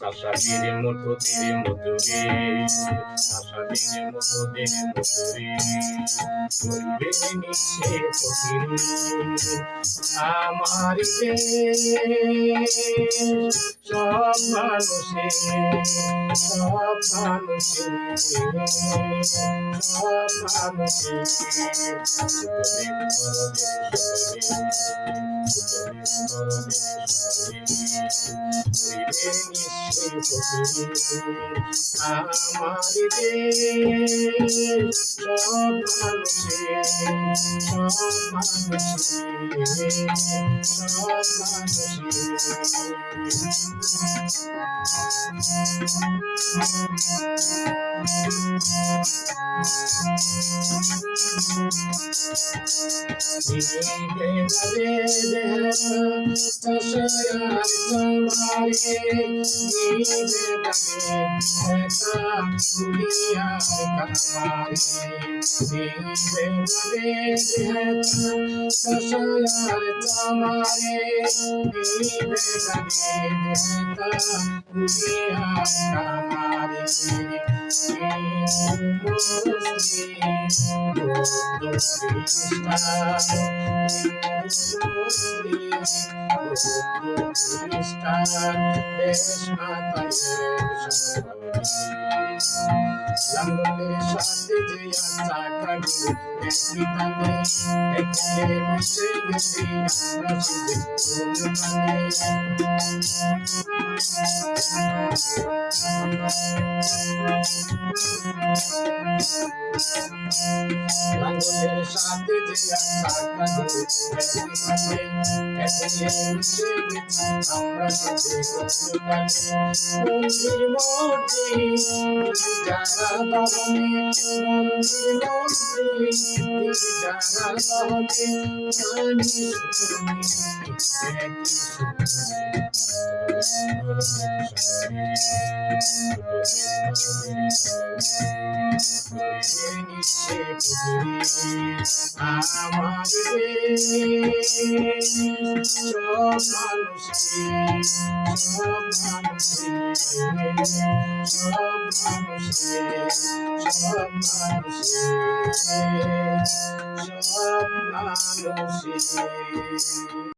আশাদের মতো তীরে মধুরে আশাদের মতো তীরে মধুরে বলবে নিচ্ছে ফকিরে আমার দেশ সব মানুষের সব মানুষের সব মানুষের আমার দেশ সব মানুষের সব মানুষের সব লাঙ্গলের সাথে যে আশা কাটে একই তালে একলে মিশে গেছি আমরা শুধু লাঙ্গলের সাথে যে আশা কাটে একই তালে একলে মিশে গেছি আমরা শুধু মন্দির মূর্তি যারা বাবনে মন্দির মূর্তি যারা বাবনে গানি আমার সব মানুষের সব মানুষের সব মানুষের সব মানুষের সব মানুষের